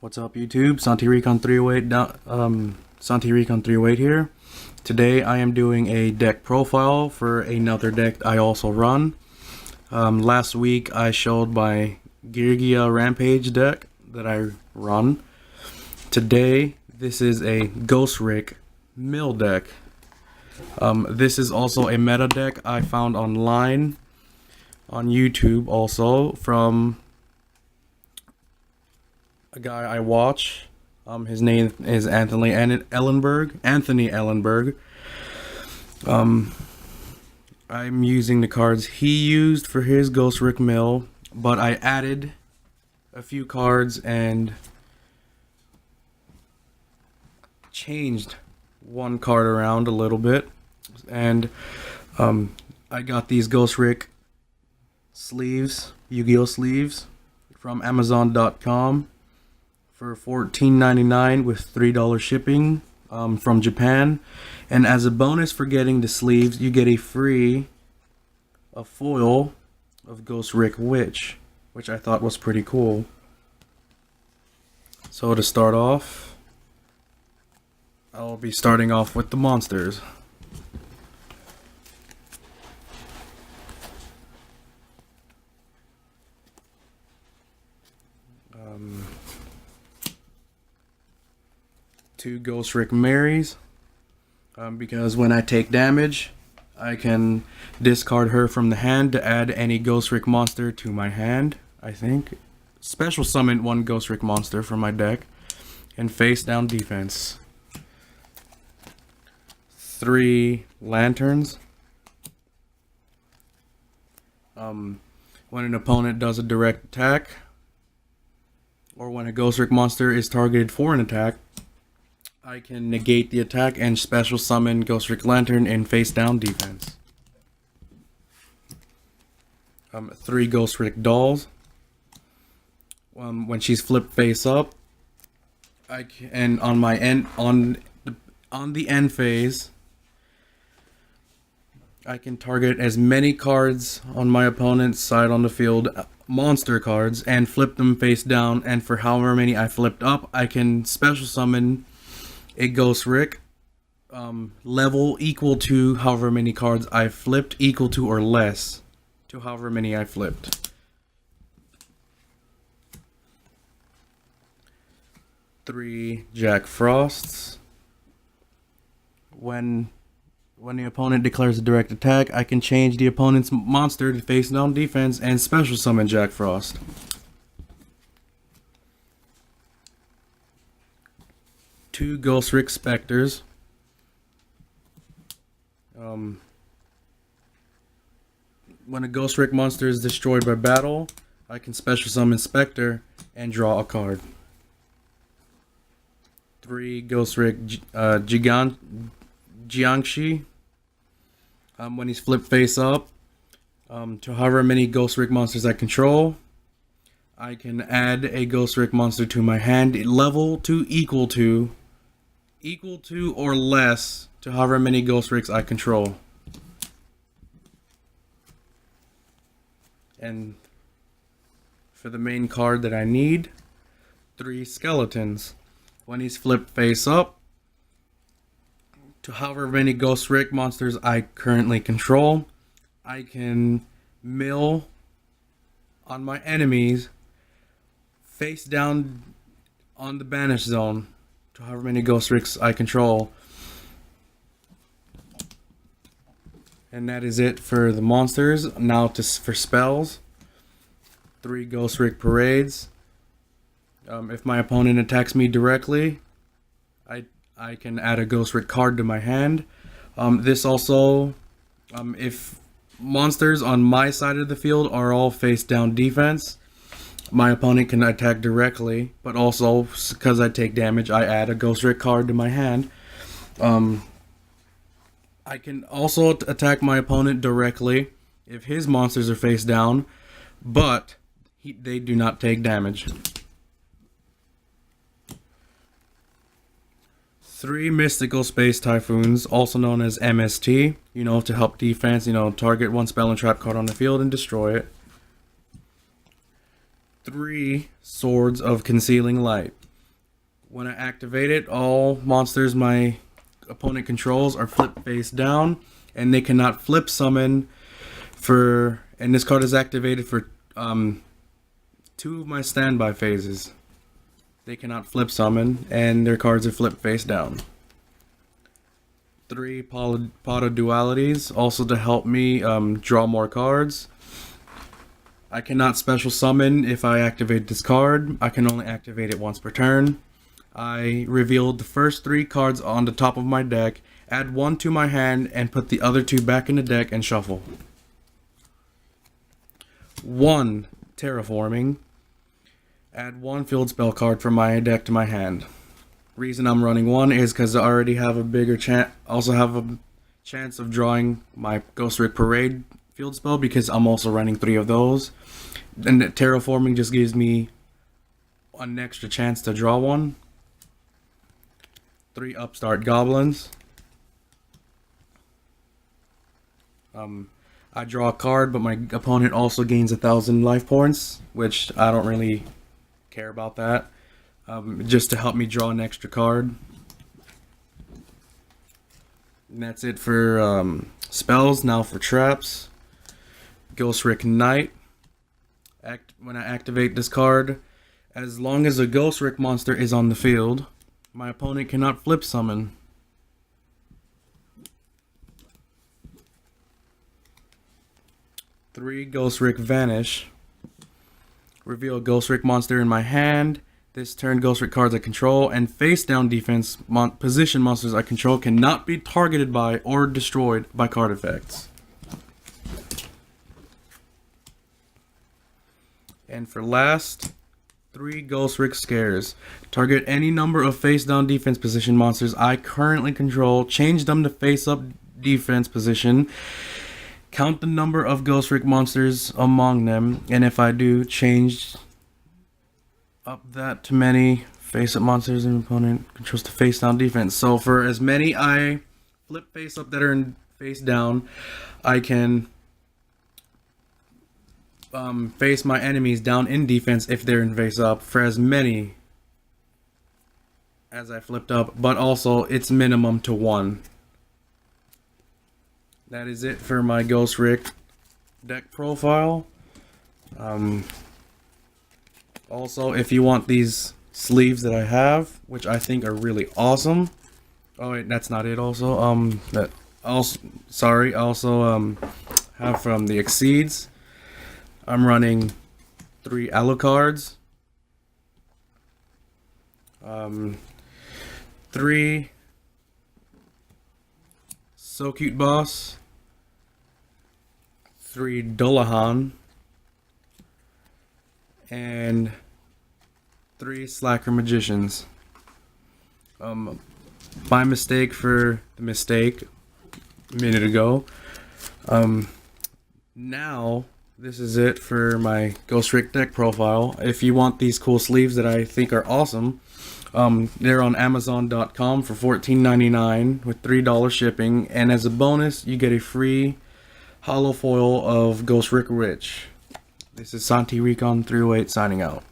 What's up, YouTube? SantiRecon308 here. Today I am doing a deck profile for another deck I also run. Last week I showed my Girgia Rampage deck that I run. Today this is a Ghostrick mill deck. This is also a meta deck I found online on YouTube also from a guy I watch. His name is Anthony Ellenburg. I'm using the cards he used for his Ghostrick mill, but I added a few cards and changed one card around a little bit. And I got these Ghostrick sleeves, Yu-Gi-Oh sleeves from Amazon.com. for $14.99 with $3 shipping from Japan. And as a bonus for getting the sleeves, you get a foil of Ghostrick Witch, which I thought was pretty cool. So to start off, I'll be starting off with the monsters. Two Ghostrick Marys, because when I take damage, I can discard her from the hand to add any Ghostrick monster to my hand, I think. Special summon one Ghostrick monster from my deck, and face down defense. 3 lanterns. When an opponent does a direct attack, or when a Ghostrick monster is targeted for an attack, I can negate the attack and special summon Ghostrick Lantern in face down defense. 3 Ghostrick Dolls. When she's flipped face up, and on my end on the end phase, I can target as many cards on my opponent's side on the field, monster cards, and flip them face down. And for however many I flipped up, I can special summon a Ghostrick level equal to however many cards I flipped, equal to or less to however many I flipped. 3 Jack Frosts. When the opponent declares a direct attack, I can change the opponent's monster to face down defense and special summon Jack Frost. 2 Ghostrick Specters. When a Ghostrick monster is destroyed by battle, I can special summon Spectre and draw a card. 3 Ghostrick Jiangshi. When he's flipped face up, to however many Ghostrick monsters I control, I can add a Ghostrick monster to my hand, level to equal to or less to however many Ghostricks I control. And for the main card that I need, 3 Skeletons. When he's flipped face up, to however many Ghostrick monsters I currently control, I can mill on my enemies face down on the banish zone to however many Ghostricks I control. And that is it for the monsters. Now for spells. 3 Ghostrick Parades. If my opponent attacks me directly, I can add a Ghostrick card to my hand. This also, if monsters on my side of the field are all face down defense, my opponent can attack directly, but also, because I take damage, I add a Ghostrick card to my hand. I can also attack my opponent directly if his monsters are face down, but they do not take damage. 3 Mystical Space Typhoons, also known as MST, to help defense, target one spell and trap card on the field and destroy it. 3 Swords of Concealing Light. When I activate it, all monsters my opponent controls are flipped face down, and they cannot flip summon and this card is activated for 2 of my standby phases. They cannot flip summon, and their cards are flipped face down. 3 Podo Dualities, also to help me draw more cards. I cannot special summon if I activate this card. I can only activate it once per turn. I revealed the first 3 cards on the top of my deck, add 1 to my hand, and put the other 2 back in the deck and shuffle. 1 Terraforming. Add 1 field spell card from my deck to my hand. Reason I'm running 1 is because I already have a bigger chance of drawing my Ghostrick Parade field spell, because I'm also running 3 of those. And Terraforming just gives me an extra chance to draw 1. 3 Upstart Goblins. I draw a card, but my opponent also gains 1,000 life points, which I don't really care about that. Just to help me draw an extra card. And that's it for spells. Now for traps. Ghostrick Knight. When I activate this card, as long as a Ghostrick monster is on the field, my opponent cannot flip summon. Three Ghostrick Vanish. Reveal a Ghostrick monster in my hand. This turn, Ghostrick cards I control and face down defense position monsters I control cannot be targeted by or destroyed by card effects. And for last, 3 Ghostrick Scares. Target any number of face down defense position monsters I currently control, change them to face up defense position, count the number of Ghostrick monsters among them, and if I do, change up that to many face up monsters and opponent controls to face down defense. So for as many I flip face up that are in face down, I can face my enemies down in defense if they're in face up for as many as I flipped up, but also it's minimum to 1. That is it for my Ghostrick deck profile. Also, if you want these sleeves that I have, which I think are really awesome. Oh wait, that's not it. Also, I also have from the Exceeds. I'm running 3 Alucards, 3 So Cute Boss, 3 Dullahan, and 3 Slacker Magicians. My mistake for the mistake a minute ago. Now this is it for my Ghostrick deck profile. If you want these cool sleeves that I think are awesome, they're on Amazon.com for $14.99 with $3 shipping, and as a bonus, you get a free hollow foil of Ghostrick Rich. This is Santi Recon 308 signing out.